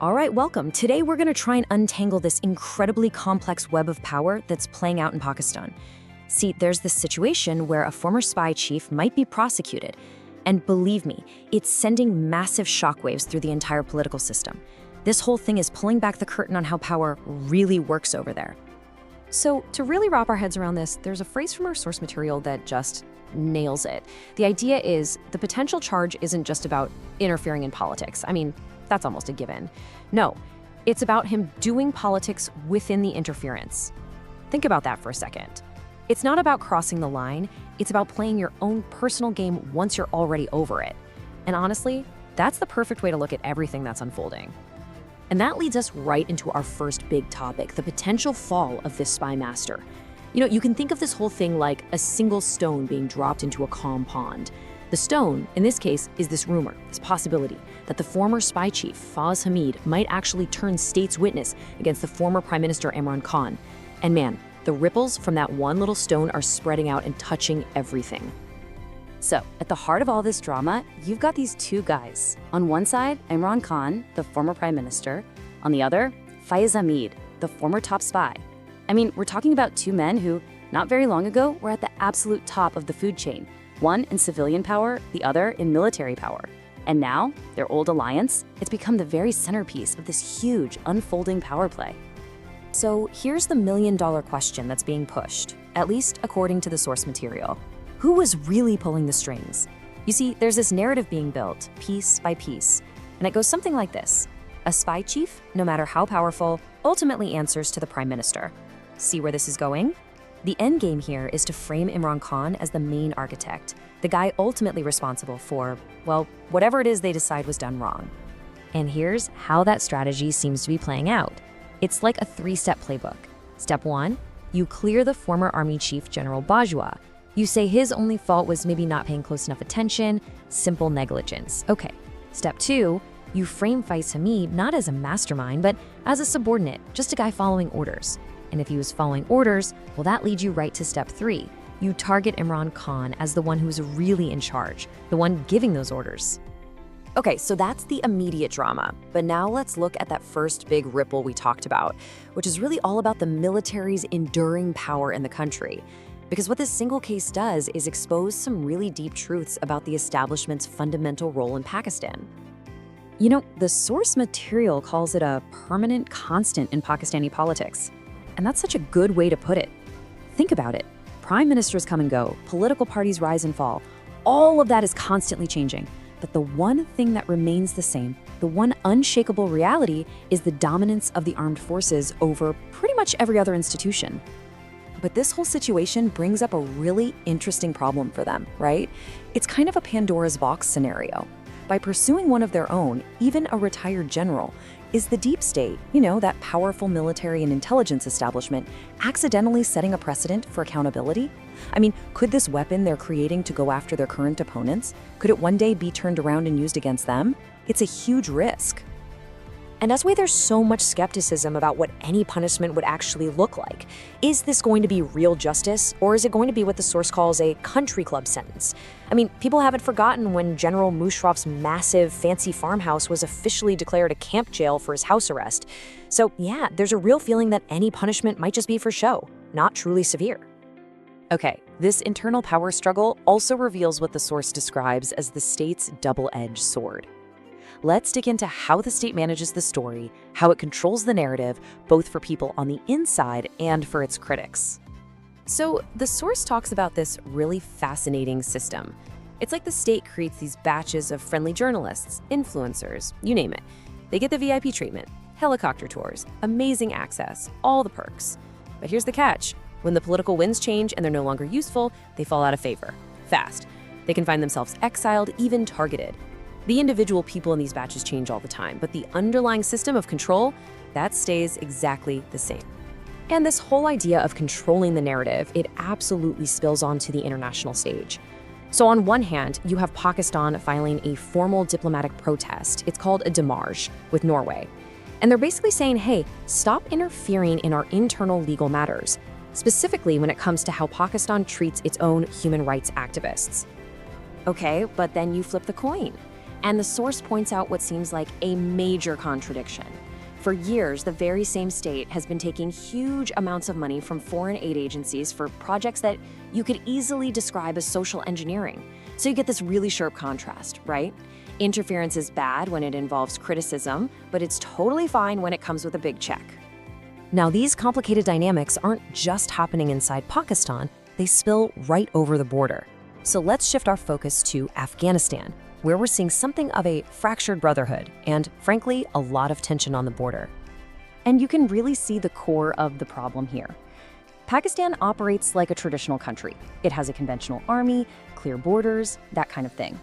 All right, welcome. Today we're going to try and untangle this incredibly complex web of power that's playing out in Pakistan. See, there's this situation where a former spy chief might be prosecuted. And believe me, it's sending massive shockwaves through the entire political system. This whole thing is pulling back the curtain on how power really works over there. So, to really wrap our heads around this, there's a phrase from our source material that just nails it. The idea is the potential charge isn't just about interfering in politics. I mean, that's almost a given. No, it's about him doing politics within the interference. Think about that for a second. It's not about crossing the line, it's about playing your own personal game once you're already over it. And honestly, that's the perfect way to look at everything that's unfolding. And that leads us right into our first big topic, the potential fall of this spy master. You can think of this whole thing like a single stone being dropped into a calm pond. The stone, in this case, is this rumor, this possibility, that the former spy chief, Faiz Hameed, might actually turn state's witness against the former Prime Minister Imran Khan. And man, the ripples from that one little stone are spreading out and touching everything. So, at the heart of all this drama, you've got these two guys. On one side, Imran Khan, the former prime minister. On the other, Faiz Hameed, the former top spy. I mean, we're talking about two men who, not very long ago, were at the absolute top of the food chain. One in civilian power, the other in military power. And now, their old alliance, it's become the very centerpiece of this huge, unfolding power play. So here's the million-dollar question that's being pushed, at least according to the source material. Who was really pulling the strings? You see, there's this narrative being built, piece by piece, and it goes something like this. A spy chief, no matter how powerful, ultimately answers to the prime minister. See where this is going? The end game here is to frame Imran Khan as the main architect, the guy ultimately responsible for, well, whatever it is they decide was done wrong. And here's how that strategy seems to be playing out. It's like a three-step playbook. Step 1, you clear the former army chief General Bajwa. You say his only fault was maybe not paying close enough attention, simple negligence. Okay. Step 2, you frame Faiz Hameed not as a mastermind, but as a subordinate, just a guy following orders. And if he was following orders, well, that leads you right to step 3. You target Imran Khan as the one who's really in charge, the one giving those orders. Okay, so that's the immediate drama. But now let's look at that first big ripple we talked about, which is really all about the military's enduring power in the country. Because what this single case does is expose some really deep truths about the establishment's fundamental role in Pakistan. The source material calls it a permanent constant in Pakistani politics. And that's such a good way to put it. Think about it. Prime ministers come and go, political parties rise and fall. All of that is constantly changing. But the one thing that remains the same, the one unshakable reality, is the dominance of the armed forces over pretty much every other institution. But this whole situation brings up a really interesting problem for them, right? It's kind of a Pandora's box scenario. By pursuing one of their own, even a retired general, is the deep state, that powerful military and intelligence establishment, accidentally setting a precedent for accountability? I mean, could this weapon they're creating to go after their current opponents, could it one day be turned around and used against them? It's a huge risk. And that's why there's so much skepticism about what any punishment would actually look like. Is this going to be real justice, or is it going to be what the source calls a country club sentence? I mean, people haven't forgotten when General Musharraf's massive, fancy farmhouse was officially declared a camp jail for his house arrest. So yeah, there's a real feeling that any punishment might just be for show, not truly severe. Okay, this internal power struggle also reveals what the source describes as the state's double-edged sword. Let's dig into how the state manages the story, how it controls the narrative, both for people on the inside and for its critics. So the source talks about this really fascinating system. It's like the state creates these batches of friendly journalists, influencers, you name it. They get the VIP treatment, helicopter tours, amazing access, all the perks. But here's the catch. When the political winds change and they're no longer useful, they fall out of favor. Fast. They can find themselves exiled, even targeted. The individual people in these batches change all the time, but the underlying system of control, that stays exactly the same. And this whole idea of controlling the narrative, it absolutely spills onto the international stage. So on one hand, you have Pakistan filing a formal diplomatic protest. It's called a démarche with Norway. And they're basically saying, hey, stop interfering in our internal legal matters, specifically when it comes to how Pakistan treats its own human rights activists. Okay, but then you flip the coin. And the source points out what seems like a major contradiction. For years, the very same state has been taking huge amounts of money from foreign aid agencies for projects that you could easily describe as social engineering. So you get this really sharp contrast, right? Interference is bad when it involves criticism, but it's totally fine when it comes with a big check. Now, these complicated dynamics aren't just happening inside Pakistan, they spill right over the border. So let's shift our focus to Afghanistan, where we're seeing something of a fractured brotherhood and, frankly, a lot of tension on the border. And you can really see the core of the problem here. Pakistan operates like a traditional country. It has a conventional army, clear borders, that kind of thing.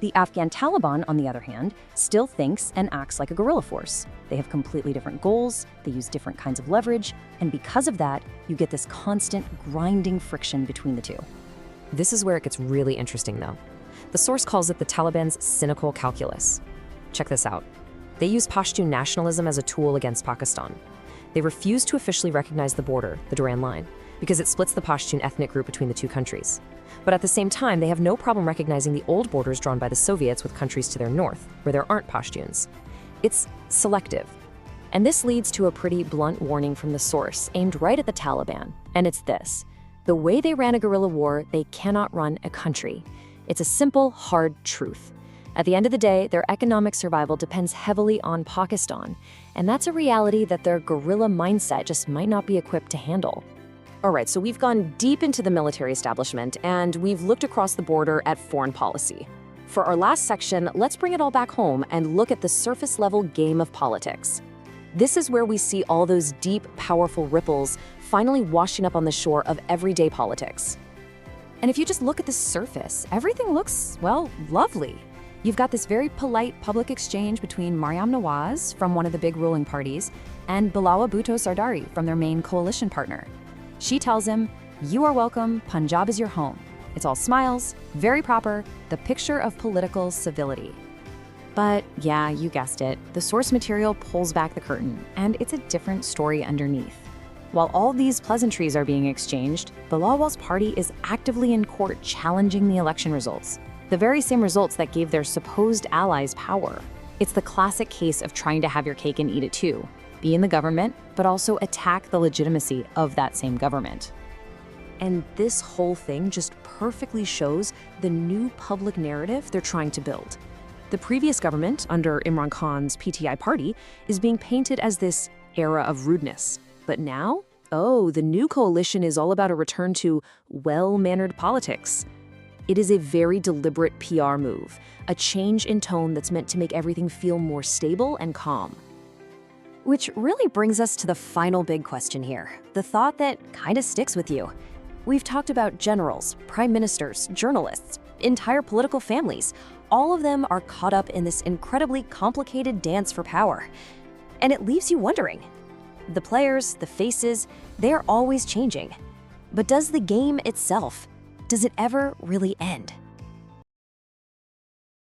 The Afghan Taliban, on the other hand, still thinks and acts like a guerrilla force. They have completely different goals, they use different kinds of leverage, and because of that, you get this constant grinding friction between the two. This is where it gets really interesting, though. The source calls it the Taliban's cynical calculus. Check this out. They use Pashtun nationalism as a tool against Pakistan. They refuse to officially recognize the border, the Durand Line, because it splits the Pashtun ethnic group between the two countries. But at the same time, they have no problem recognizing the old borders drawn by the Soviets with countries to their north, where there aren't Pashtuns. It's selective. And this leads to a pretty blunt warning from the source, aimed right at the Taliban. And it's this: the way they ran a guerrilla war, they cannot run a country. It's a simple, hard truth. At the end of the day, their economic survival depends heavily on Pakistan, and that's a reality that their guerrilla mindset just might not be equipped to handle. All right, so we've gone deep into the military establishment, and we've looked across the border at foreign policy. For our last section, let's bring it all back home and look at the surface-level game of politics. This is where we see all those deep, powerful ripples finally washing up on the shore of everyday politics. And if you just look at the surface, everything looks, well, lovely. You've got this very polite public exchange between Maryam Nawaz from one of the big ruling parties and Bilawa Bhutto Sardari from their main coalition partner. She tells him, "You are welcome, Punjab is your home." It's all smiles, very proper, the picture of political civility. But yeah, you guessed it, the source material pulls back the curtain, and it's a different story underneath. While all these pleasantries are being exchanged, Bilawal's party is actively in court challenging the election results, the very same results that gave their supposed allies power. It's the classic case of trying to have your cake and eat it too. Be in the government, but also attack the legitimacy of that same government. And this whole thing just perfectly shows the new public narrative they're trying to build. The previous government, under Imran Khan's PTI party, is being painted as this era of rudeness. But now, oh, the new coalition is all about a return to well-mannered politics. It is a very deliberate PR move, a change in tone that's meant to make everything feel more stable and calm. Which really brings us to the final big question here, the thought that kind of sticks with you. We've talked about generals, prime ministers, journalists, entire political families. All of them are caught up in this incredibly complicated dance for power. And it leaves you wondering. The players, the faces, they're always changing. But does the game itself, does it ever really end?